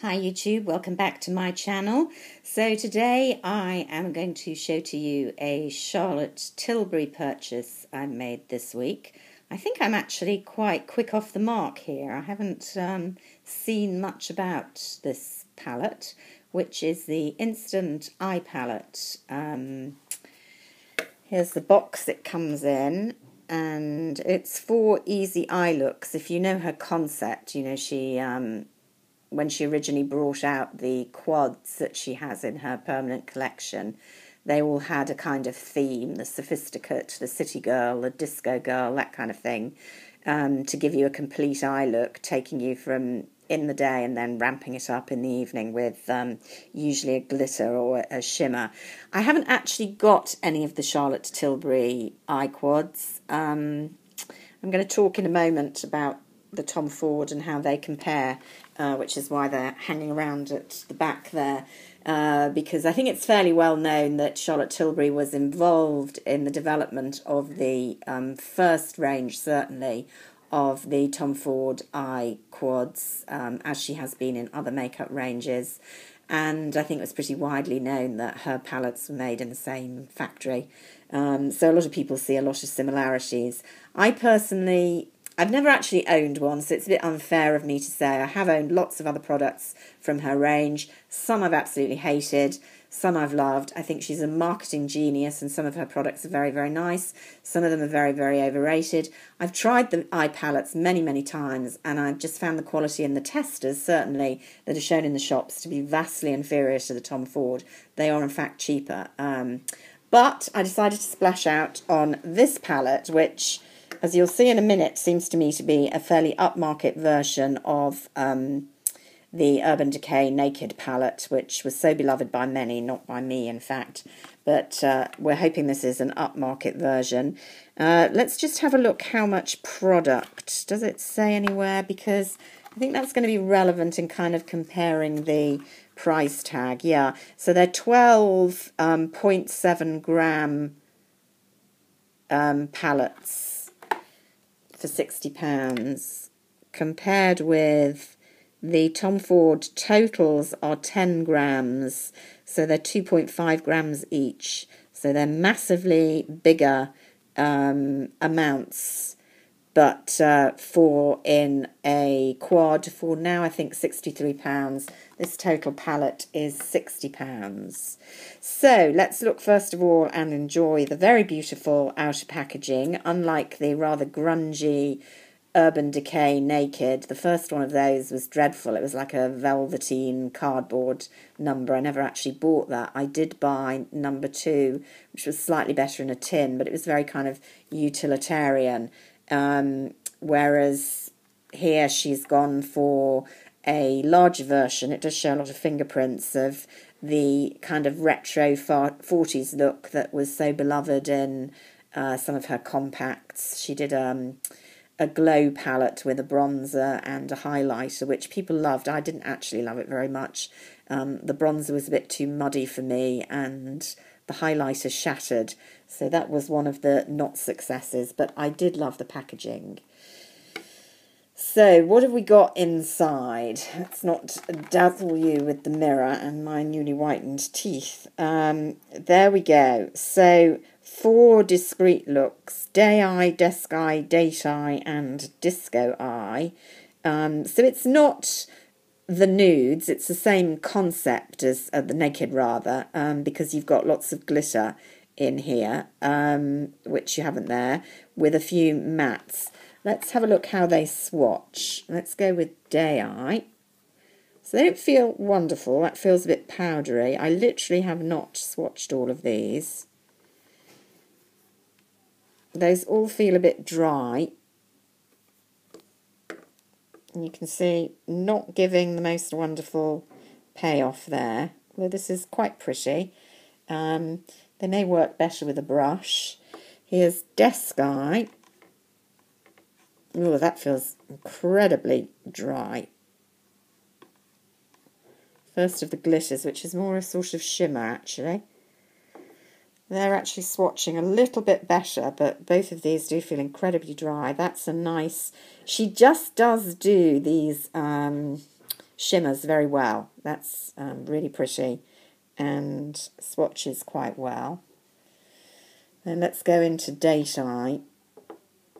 Hi YouTube, welcome back to my channel. So today I am going to show to you a Charlotte Tilbury purchase I made this week. I think I'm actually quite quick off the mark here. I haven't seen much about this palette, which is the Instant Eye Palette. Here's the box it comes in, and it's for easy eye looks. If you know her concept, you know she when she originally brought out the quads that she has in her permanent collection, they all had a kind of theme, the sophisticate, the city girl, the disco girl, that kind of thing, to give you a complete eye look, taking you from in the day and then ramping it up in the evening with usually a glitter or a shimmer. I haven't actually got any of the Charlotte Tilbury eye quads. I'm going to talk in a moment about the Tom Ford and how they compare, which is why they're hanging around at the back there, because I think it's fairly well known that Charlotte Tilbury was involved in the development of the first range, certainly, of the Tom Ford eye quads, as she has been in other makeup ranges. And I think it was pretty widely known that her palettes were made in the same factory. So a lot of people see a lot of similarities. I've never actually owned one, so it's a bit unfair of me to say. I have owned lots of other products from her range. Some I've absolutely hated, some I've loved. I think she's a marketing genius and some of her products are very, very nice. Some of them are very, very overrated. I've tried the eye palettes many, many times, and I've just found the quality in the testers, certainly, that are shown in the shops to be vastly inferior to the Tom Ford. They are, in fact, cheaper. But I decided to splash out on this palette, which, as you'll see in a minute, seems to me to be a fairly upmarket version of the Urban Decay Naked palette, which was so beloved by many, not by me, in fact. But we're hoping this is an upmarket version. Let's just have a look how much product. Does it say anywhere? Because I think that's going to be relevant in kind of comparing the price tag. Yeah, so they're 12.7 gram palettes for £60, compared with the Tom Ford totals are 10 grams, so they're 2.5 grams each. So they're massively bigger amounts, but for in a quad for now I think £63. This total palette is £60. So let's look first of all and enjoy the very beautiful outer packaging. Unlike the rather grungy Urban Decay Naked, the first one of those was dreadful. It was like a velveteen cardboard number. I never actually bought that. I did buy number 2, which was slightly better in a tin, but it was very kind of utilitarian. Whereas here she's gone for a larger version. It does show a lot of fingerprints of the kind of retro 40s look that was so beloved in some of her compacts. She did a glow palette with a bronzer and a highlighter, which people loved. I didn't actually love it very much. The bronzer was a bit too muddy for me, and the highlighter shattered. So that was one of the not successes, but I did love the packaging. So what have we got inside? Let's not dazzle you with the mirror and my newly whitened teeth. There we go. So 4 discrete looks: day eye, desk eye, date eye, and disco eye. So it's not the nudes, it's the same concept as the naked, rather, because you've got lots of glitter in here, which you haven't there, with a few mattes. Let's have a look how they swatch. Let's go with day eye. So they don't feel wonderful. That feels a bit powdery. I literally have not swatched all of these. Those all feel a bit dry. And you can see not giving the most wonderful payoff there. Although this is quite pretty. They may work better with a brush. Here's desk eye. Oh, that feels incredibly dry. First of the glitters, which is more a sort of shimmer, actually. They're actually swatching a little bit better, but both of these do feel incredibly dry. That's a nice... She just does do these shimmers very well. That's really pretty and swatches quite well. And let's go into Date Eye.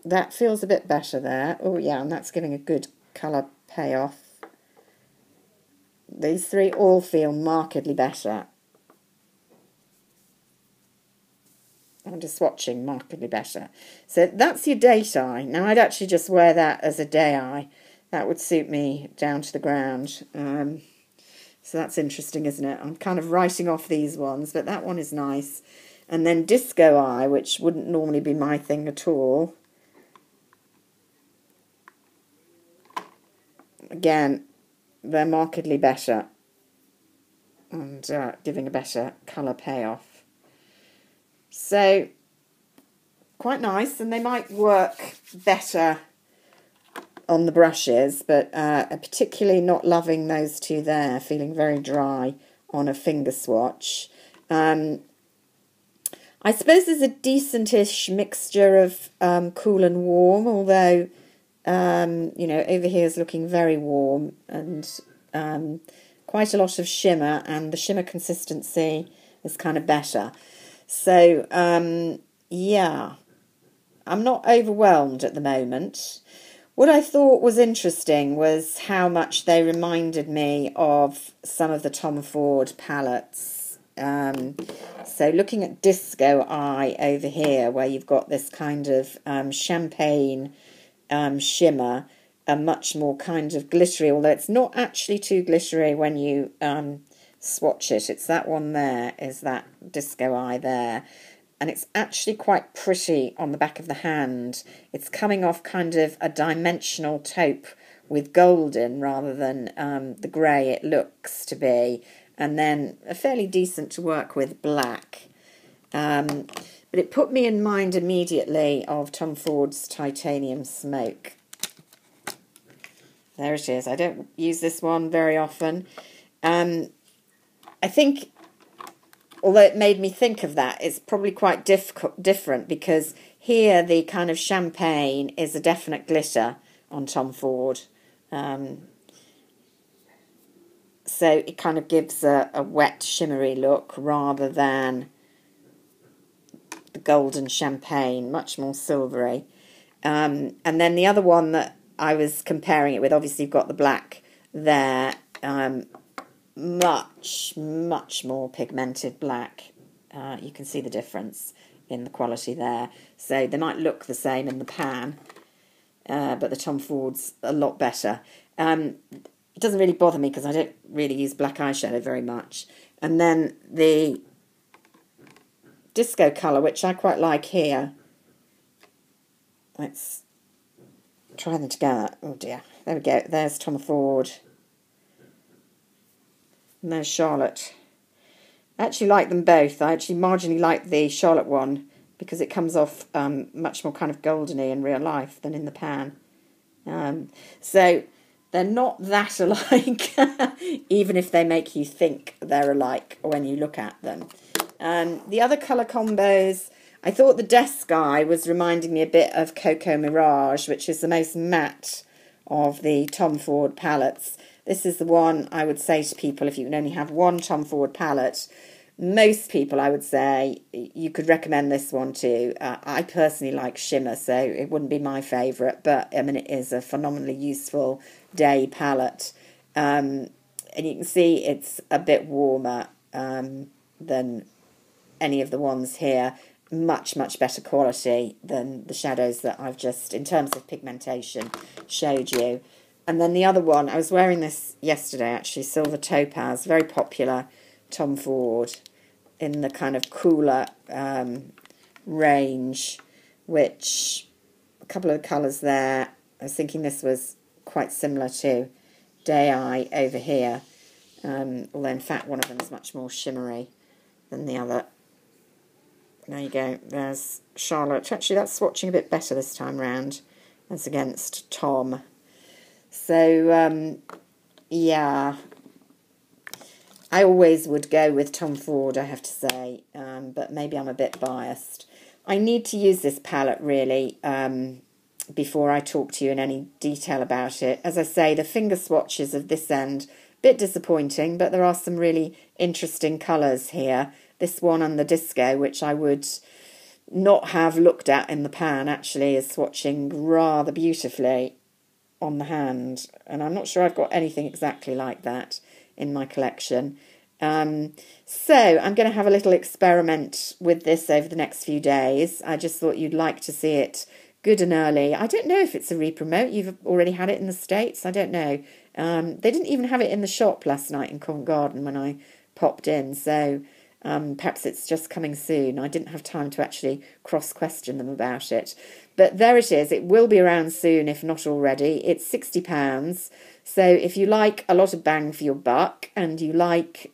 That feels a bit better there. Oh yeah, and that's giving a good colour payoff. These three all feel markedly better. I'm just swatching markedly better. So that's your Date Eye. Now I'd actually just wear that as a day eye. That would suit me down to the ground. So that's interesting, isn't it? I'm kind of writing off these ones, but that one is nice. And then Disco Eye, which wouldn't normally be my thing at all. Again, they're markedly better and giving a better colour payoff. So, quite nice, and they might work better on the brushes, but particularly not loving those two there, feeling very dry on a finger swatch. I suppose there's a decentish mixture of cool and warm, although you know, over here is looking very warm and quite a lot of shimmer, and the shimmer consistency is kind of better. So, yeah, I'm not overwhelmed at the moment. What I thought was interesting was how much they reminded me of some of the Tom Ford palettes. So looking at Disco Eye over here, where you've got this kind of champagne shimmer, a much more kind of glittery, although it's not actually too glittery when you swatch it. It's that one there, is that Disco Eye there. And it's actually quite pretty on the back of the hand. It's coming off kind of a dimensional taupe with golden rather than the grey it looks to be. And then a fairly decent to work with black. But it put me in mind immediately of Tom Ford's Titanium Smoke. There it is. I don't use this one very often. I think, although it made me think of that, it's probably quite different, because here the kind of champagne is a definite glitter on Tom Ford. So it kind of gives a wet, shimmery look rather than the golden champagne, much more silvery. And then the other one that I was comparing it with, obviously you've got the black there, much more pigmented black. You can see the difference in the quality there. So they might look the same in the pan, but the Tom Ford's a lot better. It doesn't really bother me because I don't really use black eyeshadow very much. And then the Disco colour, which I quite like here. Let's try them together. Oh dear, there we go. There's Tom Ford. And there's Charlotte. I actually like them both. I actually marginally like the Charlotte one because it comes off much more kind of goldeny in real life than in the pan. So they're not that alike, even if they make you think they're alike when you look at them. The other colour combos, I thought the Desk Eye was reminding me a bit of Cocoa Mirage, which is the most matte of the Tom Ford palettes. This is the one I would say to people, if you can only have one Tom Ford palette, most people I would say you could recommend this one to. I personally like shimmer, so it wouldn't be my favourite, but I mean it is a phenomenally useful day palette. And you can see it's a bit warmer than any of the ones here. Much better quality than the shadows that I've just, in terms of pigmentation, showed you. And then the other one, I was wearing this yesterday actually, Silver Topaz, very popular Tom Ford in the kind of cooler range, which a couple of colours there, I was thinking this was quite similar to Day Eye over here, although in fact one of them is much more shimmery than the other. There you go, there's Charlotte. Actually that's swatching a bit better this time round as against Tom. So, yeah, I always would go with Tom Ford, I have to say, but maybe I'm a bit biased. I need to use this palette, really. before I talk to you in any detail about it. As I say, the finger swatches of this end, bit disappointing, but there are some really interesting colours here. This one on the disco, which I would not have looked at in the pan, actually is swatching rather beautifully on the hand, and I'm not sure I've got anything exactly like that in my collection. So I'm going to have a little experiment with this over the next few days. I just thought you'd like to see it good and early. I don't know if it's a re-promote. You've already had it in the States. I don't know. They didn't even have it in the shop last night in Covent Garden when I popped in, so perhaps it's just coming soon. I didn't have time to actually cross-question them about it. But there it is. It will be around soon, if not already. It's £60. So if you like a lot of bang for your buck and you like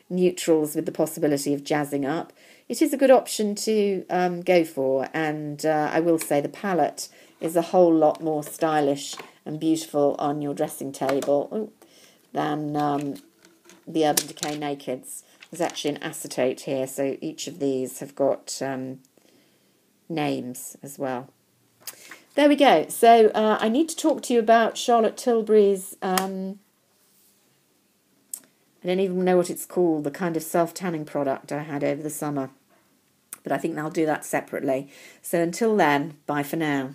neutrals with the possibility of jazzing up, it is a good option to go for. And I will say the palette is a whole lot more stylish and beautiful on your dressing table than the Urban Decay Nakeds. There's actually an acetate here, so each of these have got names as well. There we go. So I need to talk to you about Charlotte Tilbury's, I don't even know what it's called, the kind of self-tanning product I had over the summer. But I think I'll do that separately. So until then, bye for now.